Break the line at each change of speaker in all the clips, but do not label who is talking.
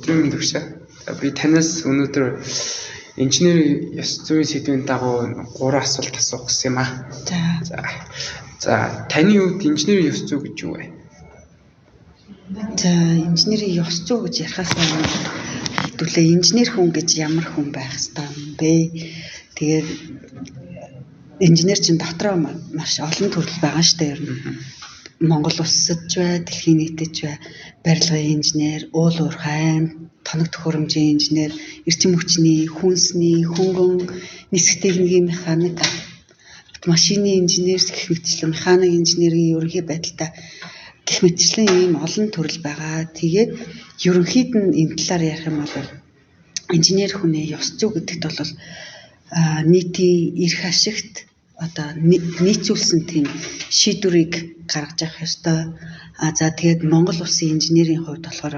Тийм төгшөө. Би танаас өнөөдөр инженерийн ёс зүйн сэдвийн дагуу 3 асуулт асуух гэсэн юм аа. За таны хувьд инженерийн ёс зүй гэж юу вэ?
За инженерийн ёс зүй гэж ярихаас хэдүүлээ инженер хүн гэж ямар хүн байх ёстой юм бэ? Тэгээд инженер чинь дотроо маш олон төрөл байгаа шүү дээ ер нь. Монгол улсад ч бай, дэлхийн нийтэд ч бай, барилгын инженер, уул уурхай, тоног төхөөрөмжийн инженер, эрчим хүчний, хүнсний, хөнгөн, нисэх техникийн механик, машины инженер гэх мэтчлэн механик инженерийн ерөнхий байдалтай гэх мэтчлэн ийм олон төрөл байгаа. Тэгээд ерөнхийд нь энэ талаар ярих юм бол инженер хүний ёс зүй гэдэгт бол нийтийн эрх ашигт одоо нийцүүлсэн тийм шийдвэрийг гаргаж авах ёстой. За тэгээд Монгол улсын инженерийн хувьд болохоор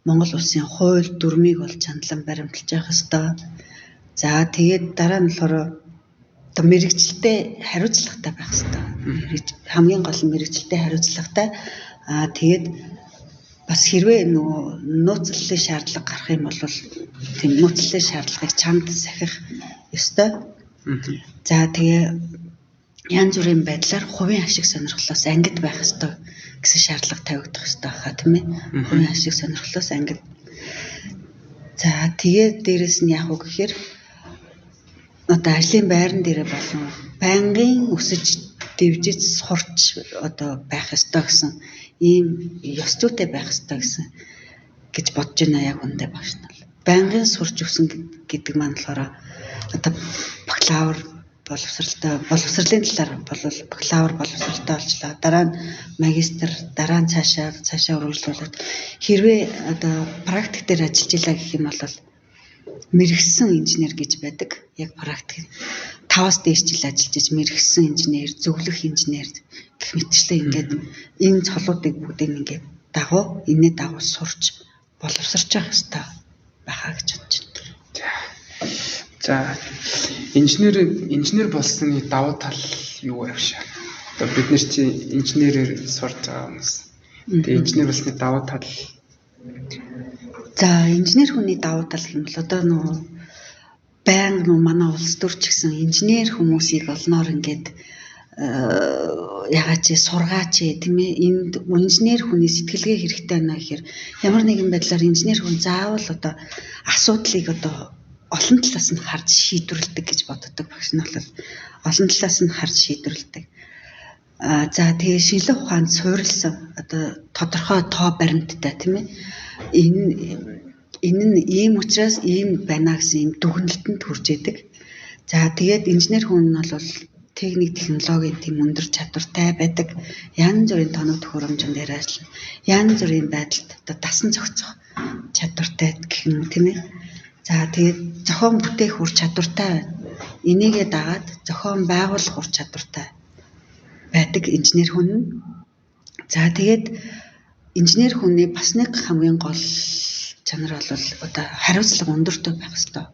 Монгол улсын хууль дүрмийг бол чандлан баримталж явах ёстой. За тэгээд дараа нь болохоор одоо мэрэгчлээ хариуцлагатай байх ёстой. Хамгийн гол нь мэрэгчлээ хариуцлагатай. Тэгээд бас хэрвээ нөгөө нууцлалын шаардлага гарах юм бол тийм нууцлалын шаардлагыг чамд сахих ёстой. За тэгээ янз бүрийн байдлаар хувийн ашиг сонирхлоос ангид байх ёстой гэсэн шаардлага тавигдах ёстой хаа тийм ээ. Хувийн ашиг сонирхлоос ангид. За тэгээ дээрэс нь яах вэ гэхээр одоо ажлын байран дээр болон байнгын өсөж дэвжиж сурч одоо байх ёстой гэсэн ийм ёс зүйтэй байх ёстой гэсэн гэж бодож байна яг үндэ багш нар. Байнгын сурч өсөн гэдэг маань болохоор одоо бакалавр боловсролын талаар бол бакалавр боловсролтой болчлаа. Дараа нь магистр, дараа нь цаашаа үргэлжлүүлээд хэрвээ одоо практик дээр ажиллаж илаа гэх юм бол мэрэгсэн инженер гэж байдаг. Яг практик 5-аас дээш жил ажиллаж мэрэгсэн инженер, зөвлөх инженер гэх мэтчлээ ингээд энэ цолуудыг бүгдийг ингээд энэний дагуу сурч боловсрч явах хэрэгтэй байхаа гэж бодож байна.
За инженер болсны давуу тал юу вэ вэ? Одоо бид нар чи инженерээр сурж байгаа хүмүүс. Тэгээ инженер болсны давуу тал.
За инженер хүний давуу тал гэх юм бол одоо нөгөө байнга манай улс төр ч гэсэн инженер хүмүүсийг олноор ингээд ягаад чи сургаач тийм ээ энд инженер хүний сэтгэлгээ хэрэгтэй байна гэхээр ямар нэгэн байдлаар инженер хүн заавал одоо асуудлыг одоо олон талаас нь харж шийдвэрлэдэг гэж боддог багш нь бол олон талаас нь харж шийдвэрлэдэг. За тэгээ шинжлэх ухаанд суурилсан одоо тодорхой тоо баримттай тийм ээ энэ нь ийм учраас ийм байна гэсэн ийм дүгнэлтэнд хүрч идэг. За тэгээд инженер хүн нь бол техник технологийн тийм өндөр чадвартай байдаг. Янз бүрийн тоног төхөөрөмжн дээр ажиллана. Янз бүрийн байдалд одоо дасан зохицох чадвартай гэх юм тийм ээ. За тэгээд зохион бүтээх ур чадвартай байна. Энийгээ дагаад зохион байгуулах ур чадвартай байдаг инженер хүн нь. За тэгээд инженер хүний бас нэг хамгийн гол чанар бол одоо хариуцлага өндөртэй байх ёстой.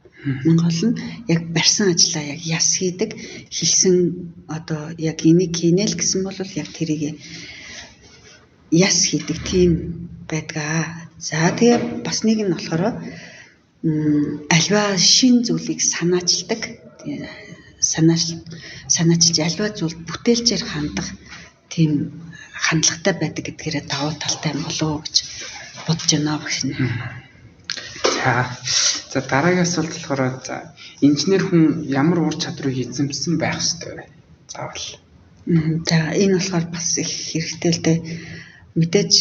Монгол нь яг барьсан ажлаа яг яс хийдэг, хэлсэн одоо яг энийг хийнэ л гэсэн бол яг тэрийг яс хийдэг тийм байдгаа. За тэгээ бас нэг нь болохоор альва шин зүйлийг санаачилдаг. Санаачилж альва зүйл бүтээлчээр хандах тийм хандлагатай байдаг гэдгээрээ давуу талтай юм болов уу гэж бодож байна багш нь.
За дараагийн асуулт болохоор за инженер хүн ямар ур чадварыг эзэмшсэн байх ёстой вэ? Заавал.
За энэ болохоор бас их хэрэгтэй л дээ. Мэдээж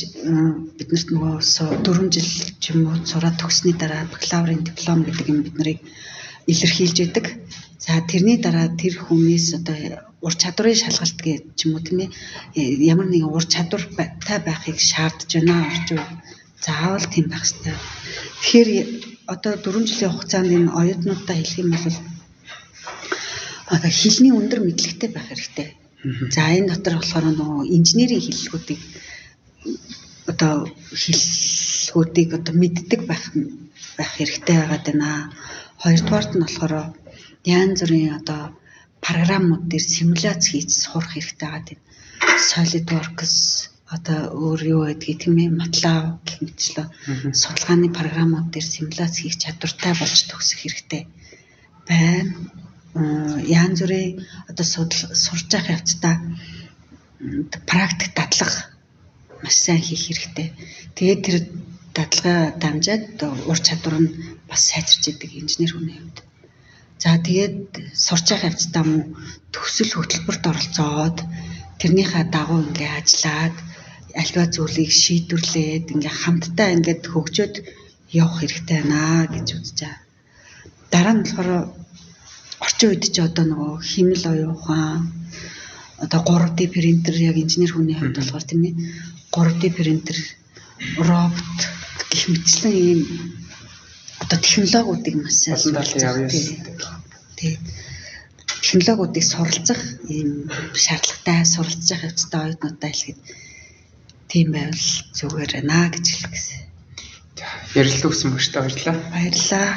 биднэрт нөгөө 4 жил ч юм уу сураад төгссөний дараа бакалаврын диплом гэдэг юм бид нарыг илэрхийлж идэг. За тэрний дараа тэр хүнээс одоо ур чадварын шалгалт гэж ч юм уу тийм ээ ямар нэгэн ур чадвартай байхыг шаардж байна орж уу. Заавал тийм байх хэрэгтэй. Тэгэхээр одоо 4 жилийн хугацаанд энэ оюутнуудаа хэлэх юм бол одоо хэлний өндөр мэдлэгтэй байх хэрэгтэй. За энэ дотор болохоор нөгөө инженерийн хэллэгүүдийг одоо мэддэг байх хэрэгтэй байгаад байна. Хоёрдугаарт нь болохоор янз бүрийн одоо програмууд дээр симуляц хийж сурах хэрэгтэй байгаад байна. SolidWorks одоо өөр юу гэдгийг тийм ээ MATLAB гэх мэтлээ судалгааны програмууд дээр симуляц хийх чадвартай болж төгсөх хэрэгтэй байна. Янз бүрийн одоо сурж явах явцдаа практик дадлага маш сайн хийх хэрэгтэй. Тэгээд тэр дадлагаа дамжаад ур чадвар нь бас сайжирч идэг инженер хүний хувьд. За тэгээд сурч явах явцдаа мөн төгсөл хөтөлбөрт оролцоод тэрнийхээ дагуу ингээ ажиллаад альва зүйлийг шийдвэрлээд ингээ хамтдаа ингээд хөгжөөд явах хэрэгтэй байна гэж үзэж байгаа. Дараа нь болохоор орчин үед ч одоо нөгөө химэл оюун ухаан одоо 3D принтер яг инженер хүний хувьд болохоор тийм ээ 3D принтер робот гэх мэтлэн ийм одоо технологиудыг маш сайн технологиудыг суралцах ийм шаардлагатай суралцах явцтай оюутнуудаа хэлэхэд тийм байвал зүгээр байна гэж хэлэх гэсэн.
Ярилцлага өгсөн мөртөө баярлалаа.
Баярлалаа.